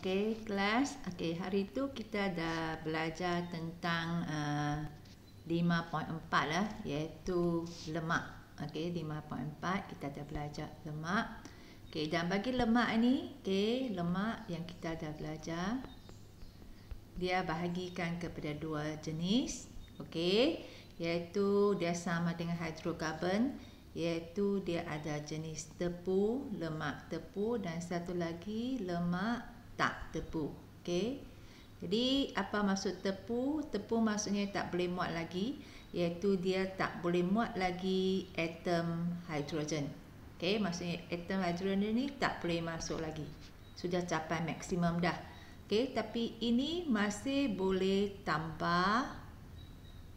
Okey, kelas. Okey, hari tu kita dah belajar tentang 5.4 lah, iaitu lemak. Okey, 5.4 kita dah belajar lemak. Okey, dan bagi lemak ni, okey, lemak yang kita dah belajar, dia bahagikan kepada dua jenis. Okey, iaitu dia sama dengan hidrokarbon, iaitu dia ada jenis tepu, lemak tepu, dan satu lagi lemak tak tepu. Okey. Jadi apa maksud tepu? Tepu maksudnya tak boleh muat lagi, iaitu dia tak boleh muat lagi atom hidrogen. Okey, maksudnya atom hidrogen ni tak boleh masuk lagi. Sudah capai maksimum dah. Okey, tapi ini masih boleh tambah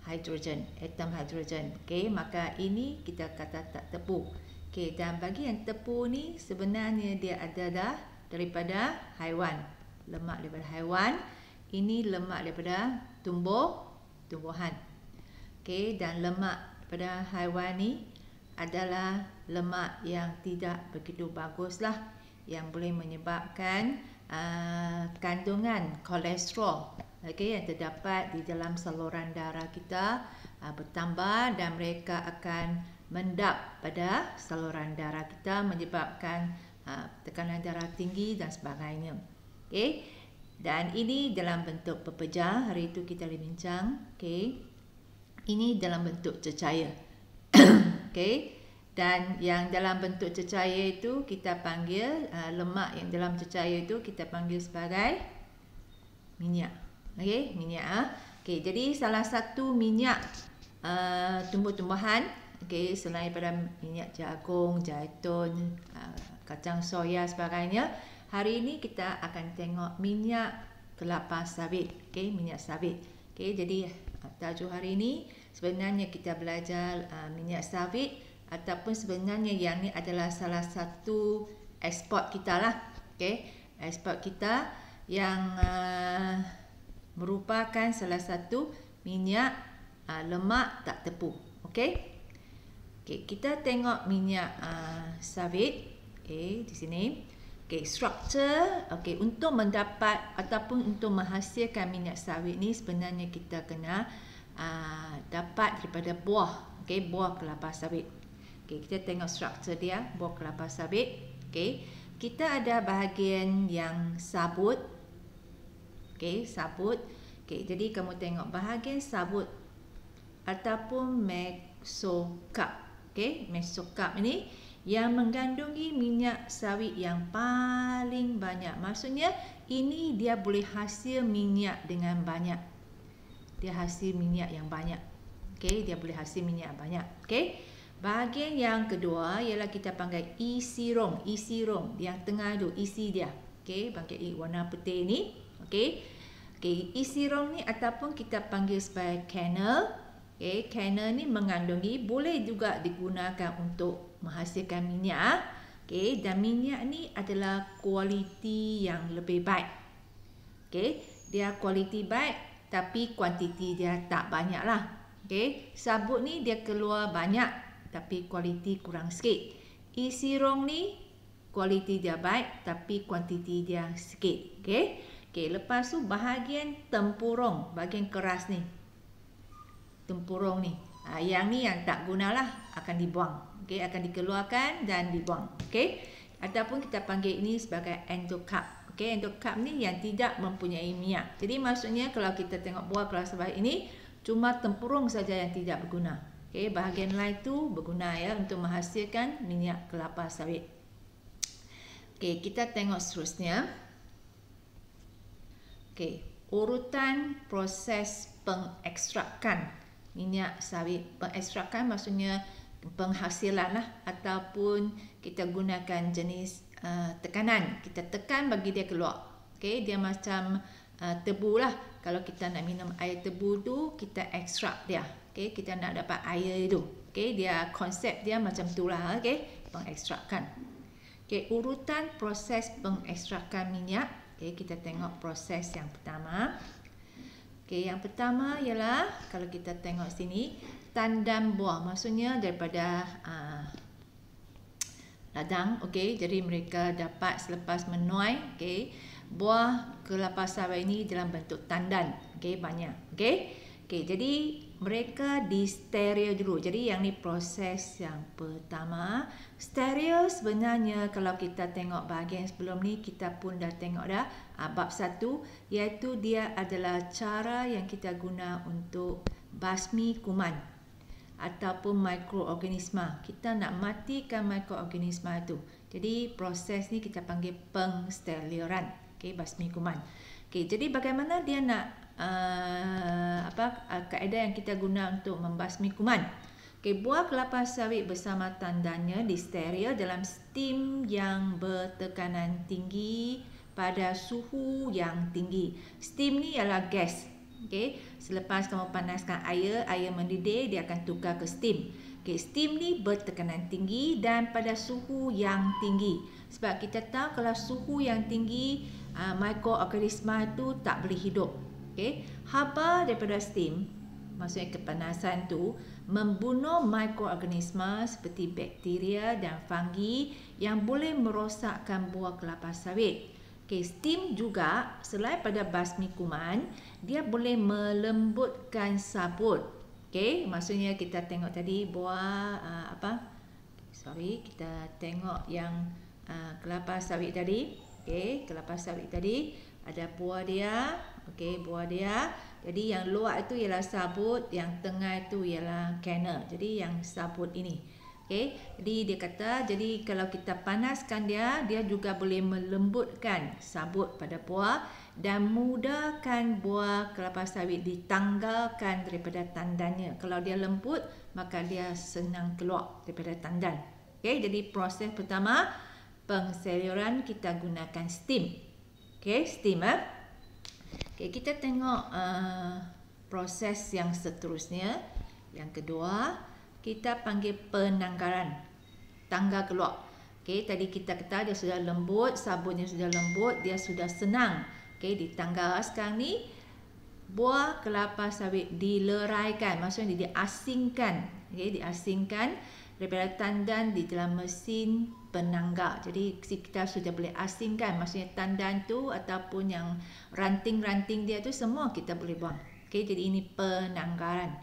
hidrogen, atom hidrogen. Okey, maka ini kita kata tak tepu. Okey, dan bagi yang tepu ni sebenarnya dia ada dah daripada haiwan, lemak daripada haiwan. Ini lemak daripada tumbuhan. Okey, dan lemak pada haiwan ni adalah lemak yang tidak begitu baguslah, yang boleh menyebabkan kandungan kolesterol, okey, yang terdapat di dalam saluran darah kita bertambah, dan mereka akan mendap pada saluran darah kita, menyebabkan tekanan darah tinggi dan sebagainya. Okey, dan ini dalam bentuk pepejah. Hari itu kita bincang. Okey, ini dalam bentuk cecair. Okey, dan yang dalam bentuk cecair itu kita panggil lemak yang dalam cecair itu kita panggil sebagai minyak. Okey, minyak. Okey, jadi salah satu minyak tumbuh-tumbuhan, okey, selain pada minyak jagung, zaitun, kacang soya sebagainya, hari ini kita akan tengok minyak kelapa sawit. Okey, minyak sawit. Okey, jadi tajuk hari ini sebenarnya kita belajar minyak sawit, ataupun sebenarnya yang ni adalah salah satu ekspor kita lah. Okey, ekspor kita yang merupakan salah satu minyak lemak tak tepu. Okey. Okey, kita tengok minyak sawit. Okey, di sini. Okey, struktur. Okey, untuk mendapat ataupun untuk menghasilkan minyak sawit ni sebenarnya kita kena dapat daripada buah. Okey, buah kelapa sawit. Okey, kita tengok struktur dia, buah kelapa sawit. Okey, kita ada bahagian yang sabut. Okey, sabut. Okey, jadi kamu tengok bahagian sabut ataupun mesokarp. Okey, mesokarp ini yang mengandungi minyak sawit yang paling banyak. Maksudnya ini dia boleh hasil minyak dengan banyak. Dia hasil minyak yang banyak. Okey, dia boleh hasil minyak banyak. Okey. Bahagian yang kedua ialah kita panggil isi rong. Isi rong yang tengah tu, isi dia. Okey, bahagian warna putih ni. Okey. Okey, isi rong ni ataupun kita panggil sebagai kernel. Okey, kernel ni mengandungi, boleh juga digunakan untuk menghasilkan minyak. Okey, dan minyak ni adalah kualiti yang lebih baik. Okey, dia kualiti baik tapi kuantiti dia tak banyak lah. Okey, sabut ni dia keluar banyak tapi kualiti kurang sikit. Isi rong ni kualiti dia baik tapi kuantiti dia sikit. Okey. Okey, lepas tu bahagian tempurung, bahagian keras ni. Tempurung ni. Yang ni yang tak gunalah, akan dibuang. Okey, akan dikeluarkan dan dibuang. Okey. Ataupun kita panggil ini sebagai endokarp. Okey, endokarp ni yang tidak mempunyai minyak. Jadi maksudnya kalau kita tengok buah kelapa sawit ini cuma tempurung saja yang tidak berguna. Okey, bahagian lain tu berguna ya untuk menghasilkan minyak kelapa sawit. Okey, kita tengok seterusnya. Okey, urutan proses pengekstrakan minyak sawit. Pengekstrakan maksudnya penghasilan lah, ataupun kita gunakan jenis tekanan. Kita tekan bagi dia keluar. Okey, dia macam tebu lah. Kalau kita nak minum air tebu tu, kita ekstrak dia. Okey, kita nak dapat air itu. Okey, dia konsep dia macam tu lah. Okey, pengekstrakan. Okey, urutan proses pengekstrakan minyak. Okey, kita tengok proses yang pertama. Okey, yang pertama ialah kalau kita tengok sini, tandam buah. Maksudnya daripada ladang. Okey, jadi mereka dapat selepas menuai, okey, buah kelapa sawit ini dalam bentuk tandan. Okey, banyak. Okey, jadi mereka di steril dulu. Jadi yang ni proses yang pertama. Steril sebenarnya kalau kita tengok bahagian sebelum ni, kita pun dah tengok dah bab 1, iaitu dia adalah cara yang kita guna untuk basmi kuman ataupun mikroorganisma. Kita nak matikan mikroorganisma itu. Jadi proses ni kita panggil pengsteriliran. Okey, basmi kuman. Okey, jadi bagaimana dia nak kaedah yang kita guna untuk membasmi kuman? Okey, buah kelapa sawit bersama tandannya disteril dalam steam yang bertekanan tinggi pada suhu yang tinggi. Steam ni ialah gas. Okey, selepas kamu panaskan air mendidih, dia akan tukar ke steam. Okey, steam ni bertekanan tinggi dan pada suhu yang tinggi. Sebab kita tahu kalau suhu yang tinggi, mikroorganisma itu tak boleh hidup. Okey, haba daripada steam, maksudnya kepanasan tu, membunuh mikroorganisma seperti bakteria dan fungi yang boleh merosakkan buah kelapa sawit. Okey, steam juga selain pada basmi kuman, dia boleh melembutkan sabut. Okey, maksudnya kita tengok tadi buah kita tengok yang kelapa sawit tadi. Okey, kelapa sawit tadi ada buah dia. Okey, buah dia. Jadi yang luar itu ialah sabut, yang tengah itu ialah kernel. Jadi yang sabut ini. Okey, jadi dia kata, jadi kalau kita panaskan dia juga boleh melembutkan sabut pada buah dan mudahkan buah kelapa sawit ditanggalkan daripada tandannya. Kalau dia lembut, maka dia senang keluar daripada tandan. Okey, jadi proses pertama, pengsteriliran kita gunakan steam. Okey, steam. Okey, kita tengok proses yang seterusnya. Yang kedua, kita panggil penanggaran. Tanggal keluar. Okey, tadi kita kata dia sudah lembut, sabunnya sudah lembut, dia sudah senang. Okey, ditanggal. Sekarang ni buah kelapa sawit dileraikan, maksudnya diasingkan. Okey, diasingkan daripada tandan di dalam mesin penanggal. Jadi kita sudah boleh asingkan, maksudnya tandan tu ataupun yang ranting-ranting dia tu semua kita boleh buang. Okey, jadi ini penanggaran.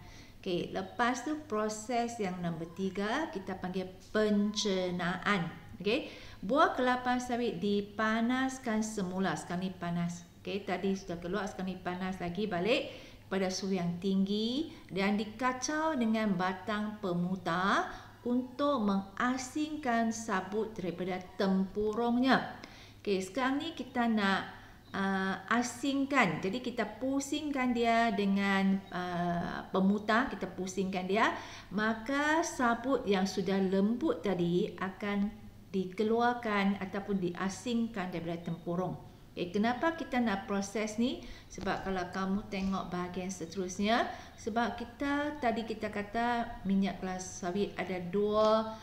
Okey, lepas tu proses yang nombor 3 kita panggil pencernaan. Okey, buah kelapa sawit dipanaskan semula. Sekarang ni panas. Okey, tadi sudah keluar, sekarang ni panas lagi balik pada suhu yang tinggi dan dikacau dengan batang pemutar untuk mengasingkan sabut daripada tempurungnya. Okey, sekarang ni kita nak asingkan. Jadi kita pusingkan dia dengan pemutar, kita pusingkan dia, maka sabut yang sudah lembut tadi akan dikeluarkan ataupun diasingkan daripada tempurung. Okay, kenapa kita nak proses ni? Sebab kalau kamu tengok bahagian seterusnya, sebab tadi kita kata minyak kelapa sawit ada dua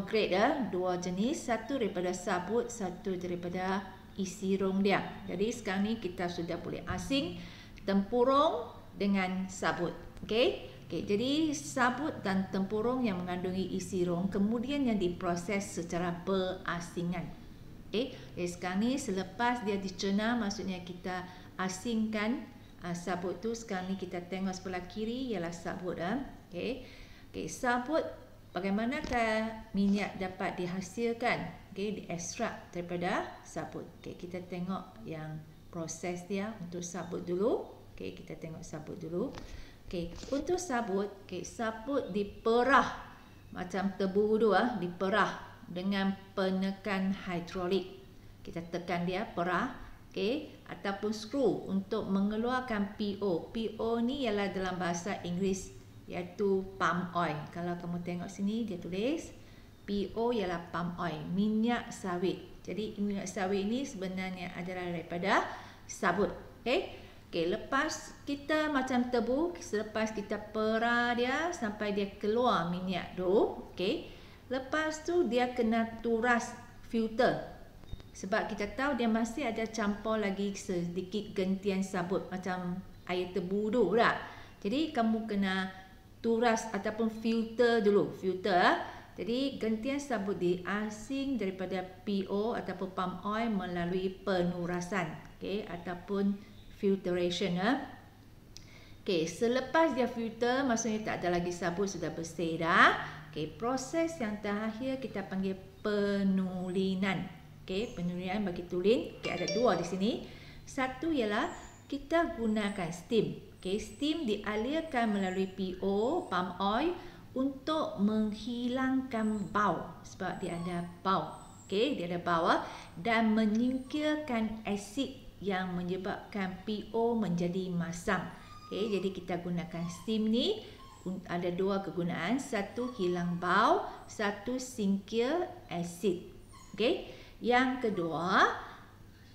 grade, dua jenis, satu daripada sabut, satu daripada isi rong dia. Jadi sekarang ni kita sudah boleh asing tempurung dengan sabut. Okey. Jadi sabut dan tempurung yang mengandungi isi rong kemudian yang diproses secara berasingan. Okey. Sekarang ni selepas dia dicerna, maksudnya kita asingkan sabut tu. Sekarang ni kita tengok sebelah kiri ialah sabut. Okey. Sabut, bagaimanakah minyak dapat dihasilkan? Diekstrak daripada sabut. Kita tengok yang proses dia untuk sabut dulu. Kita tengok sabut dulu. Untuk sabut, sabut diperah macam tebu tu, diperah dengan penekan hidrolik. Kita tekan dia, perah, ataupun skru untuk mengeluarkan PO. PO ni ialah dalam bahasa Inggeris iaitu palm oil. Kalau kamu tengok sini dia tulis PO ialah palm oil, minyak sawit. Jadi minyak sawit ini sebenarnya adalah daripada sabut. Lepas kita macam tebu, selepas kita perah dia sampai dia keluar minyak tu, lepas tu dia kena turas filter. Sebab kita tahu dia masih ada campur lagi sedikit gentian sabut macam air tebu tu tak? Jadi kamu kena turas ataupun filter dulu. Filter Jadi gantian sabut diasing daripada PO ataupun palm oil melalui penurasan, ataupun filtration. Selepas dia filter, maksudnya tak ada lagi sabut, sudah bersih dah. Proses yang terakhir kita panggil penulinan. Penulinan bagi tulin. Ada dua di sini. Satu ialah kita gunakan steam. Steam dialirkan melalui PO, palm oil, untuk menghilangkan bau sebab dia ada bau. Dia ada bau dan menyingkirkan asid yang menyebabkan PO menjadi masam. Jadi kita gunakan steam ni ada dua kegunaan, satu hilang bau, satu singkir asid. Yang kedua,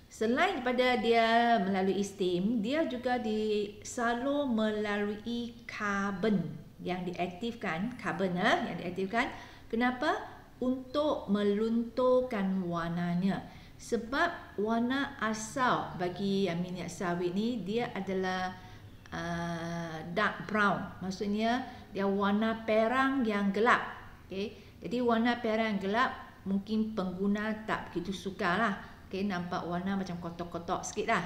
selain daripada dia melalui steam, dia juga disalur melalui karbon yang diaktifkan, yang diaktifkan. Kenapa? Untuk melunturkan warnanya. Sebab warna asal bagi minyak sawit ni dia adalah dark brown. Maksudnya dia warna perang yang gelap. Jadi warna perang yang gelap mungkin pengguna tak begitu suka lah. Nampak warna macam kotak-kotak sikit lah.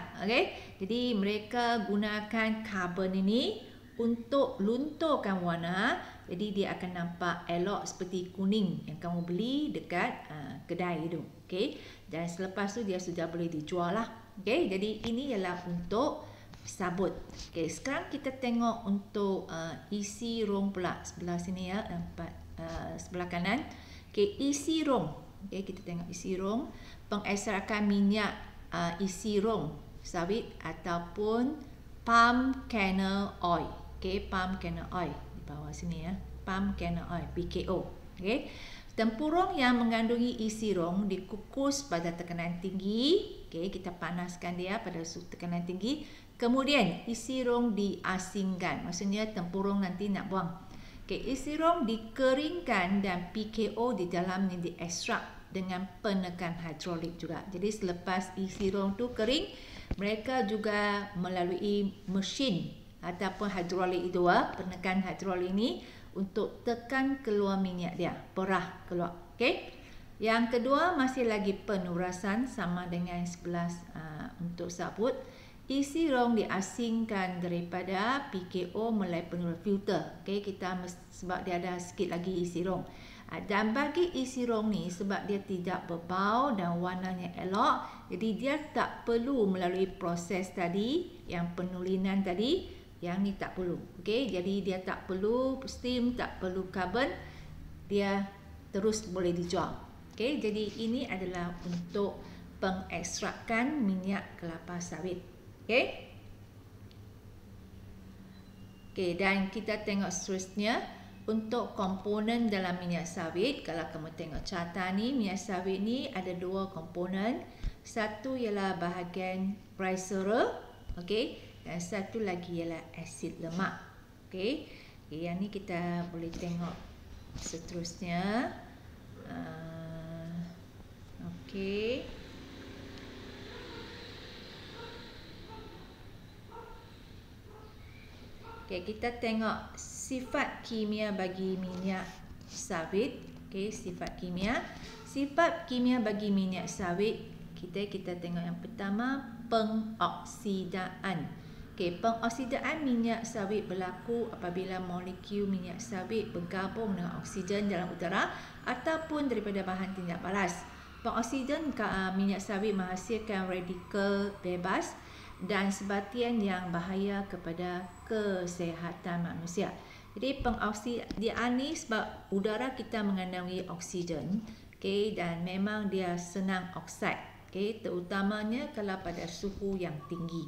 Jadi mereka gunakan karbon ini untuk lunturkan warna. Jadi dia akan nampak elok seperti kuning yang kamu beli dekat kedai itu. Dan selepas tu dia sudah boleh dijual lah. Jadi ini ialah untuk sabut. Sekarang kita tengok untuk isi rong pula. Sebelah sini ya, sebelah kanan. Isi rong. Kita tengok isi rong. Pengeksrakan minyak isi rong sawit ataupun palm kernel oil. Palm kernel oil di bawah sini ya. Palm kernel oil, PKO. Tempurung yang mengandungi isi rong dikukus pada tekanan tinggi. Kita panaskan dia pada tekanan tinggi. Kemudian isi rong diasingkan. Maksudnya tempurung nanti nak buang. Isi rong dikeringkan dan PKO di dalamnya diekstrak dengan penekan hidrolik juga. Jadi selepas isi rong tu kering, mereka juga melalui mesin ataupun hidrolik itu, penekan hidrolik ini untuk tekan keluar minyak dia, perah keluar. Yang kedua masih lagi penurasan sama dengan sebelah untuk sabut. Isi rong diasingkan daripada PKO melalui penurus filter. Kita sebab dia ada sikit lagi isi rong. Dan bagi isi rong ni sebab dia tidak berbau dan warnanya elok, jadi dia tak perlu melalui proses tadi yang penulinan tadi. Yang ni tak perlu. Jadi dia tak perlu steam, tak perlu karbon. Dia terus boleh dijual. Jadi ini adalah untuk pengekstrakan minyak kelapa sawit. Dan kita tengok seterusnya untuk komponen dalam minyak sawit. Kalau kamu tengok carta ni, minyak sawit ni ada dua komponen. Satu ialah bahagian glycerol, dan satu lagi ialah asid lemak. Yang ni kita boleh tengok seterusnya. Kita tengok sifat kimia bagi minyak sawit. Sifat kimia. Sifat kimia bagi minyak sawit, kita tengok yang pertama, pengoksidaan. Pengoksidaan minyak sawit berlaku apabila molekul minyak sawit bergabung dengan oksigen dalam udara ataupun daripada bahan tindak balas. Pengoksidan minyak sawit menghasilkan radikal bebas dan sebatian yang bahaya kepada kesihatan manusia. Jadi pengoksidan ni sebab udara kita mengandungi oksigen, dan memang dia senang oksid, terutamanya kalau pada suhu yang tinggi.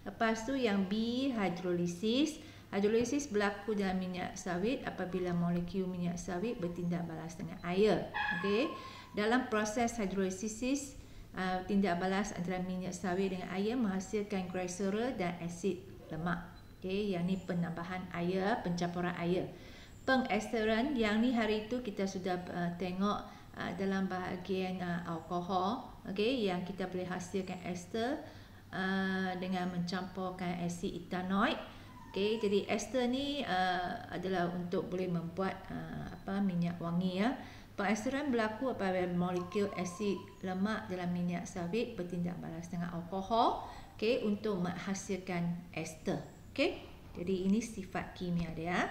Lepas tu yang B, hidrolisis. Hidrolisis berlaku dalam minyak sawit apabila molekul minyak sawit bertindak balas dengan air. Dalam proses hidrolisis, tindak balas antara minyak sawit dengan air menghasilkan glycerol dan asid lemak. Yang ni penambahan air, pencampuran air. Pengesteran, yang ni hari itu kita sudah tengok dalam bahagian alkohol, yang kita boleh hasilkan ester dengan mencampurkan asid etanoik. Okey, jadi ester ni adalah untuk boleh membuat minyak wangi ya. Pengesteran berlaku apabila molekul asid lemak dalam minyak sawit bertindak balas dengan alkohol, okey, untuk menghasilkan ester. Okey. Jadi ini sifat kimia dia.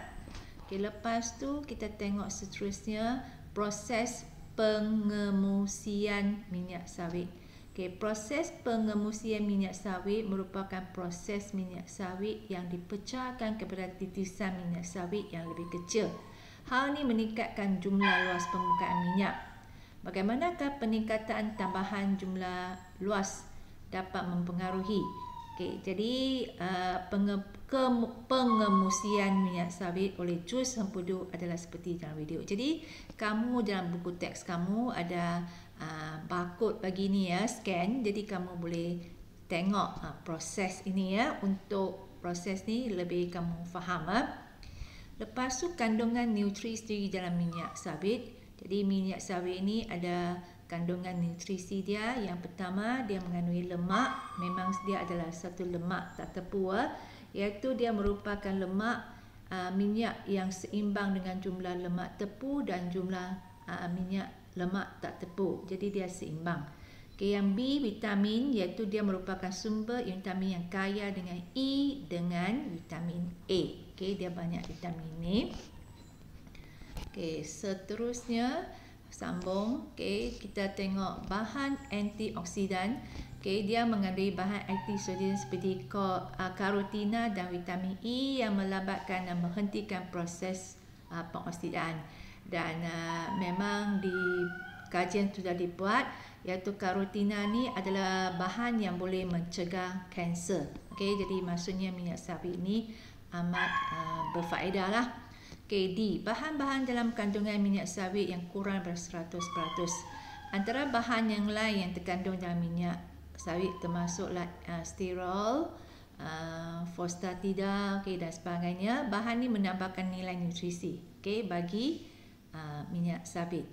Okey, lepas tu kita tengok seterusnya proses pengemusian minyak sawit. Okey, proses pengemusian minyak sawit merupakan proses minyak sawit yang dipecahkan kepada titisan minyak sawit yang lebih kecil. Hal ini meningkatkan jumlah luas permukaan minyak. Bagaimanakah peningkatan tambahan jumlah luas dapat mempengaruhi? Okey, jadi pengemusian minyak sawit oleh jus empedu adalah seperti dalam video. Jadi kamu dalam buku teks kamu ada barcode bagi ni ya, scan. Jadi kamu boleh tengok proses ini ya. Untuk proses ni lebih kamu faham Lepas tu kandungan nutrisi dalam minyak sawit. Jadi minyak sawit ini ada kandungan nutrisi dia. Yang pertama, dia mengandungi lemak. Memang dia adalah satu lemak tak tepu iaitu dia merupakan lemak minyak yang seimbang dengan jumlah lemak tepu dan jumlah minyak lemak tak tepu. Jadi dia seimbang. Okay, yang B, vitamin, iaitu dia merupakan sumber vitamin yang kaya dengan E dengan vitamin A. Okay, dia banyak vitamin ni. Okay, seterusnya sambung. Okay, kita tengok bahan antioksidan. Okay, dia mengandungi bahan antioksidan seperti karotina dan vitamin E yang melambatkan dan menghentikan proses pengoksidaan. Dan memang di kajian sudah dibuat, iaitu karotina ni adalah bahan yang boleh mencegah kanser. Okay, jadi maksudnya minyak sawit ni amat berfaedah lah. Okay, D. Bahan-bahan dalam kandungan minyak sawit yang kurang dari 100%. Antara bahan yang lain yang terkandung dalam minyak sawit termasuklah sterol, fosfatida, okay, dan sebagainya. Bahan ni menambahkan nilai nutrisi bagi minyak sawit.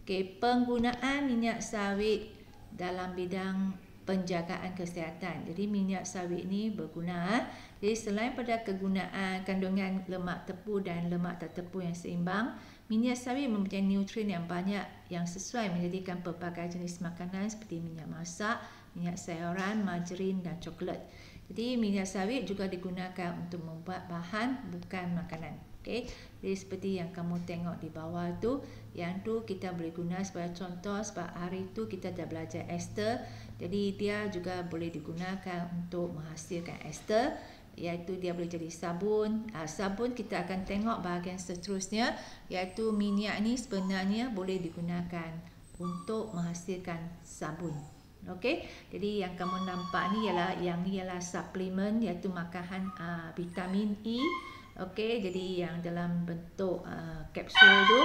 Okay, penggunaan minyak sawit dalam bidang penjagaan kesihatan. Jadi minyak sawit ni berguna. Jadi selain pada kegunaan kandungan lemak tepu dan lemak tak tepu yang seimbang, minyak sawit mempunyai nutrien yang banyak yang sesuai menjadikan pelbagai jenis makanan seperti minyak masak, minyak sayuran, margarin dan coklat. Jadi minyak sawit juga digunakan untuk membuat bahan bukan makanan. Okay. Jadi seperti yang kamu tengok di bawah tu, yang tu kita boleh guna sebagai contoh sebab hari tu kita dah belajar ester. Jadi dia juga boleh digunakan untuk menghasilkan ester, iaitu dia boleh jadi sabun. Sabun kita akan tengok bahagian seterusnya, iaitu minyak ni sebenarnya boleh digunakan untuk menghasilkan sabun. Okey, jadi yang kamu nampak ni ialah suplemen, iaitu makanan vitamin E. Okey, jadi yang dalam bentuk kapsul tu.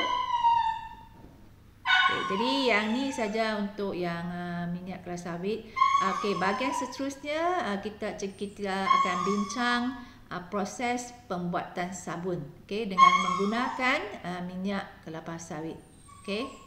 Okay, jadi yang ni saja untuk yang minyak kelapa sawit. Okey, bahagian seterusnya kita akan bincang proses pembuatan sabun. Okey, dengan menggunakan minyak kelapa sawit. Okey.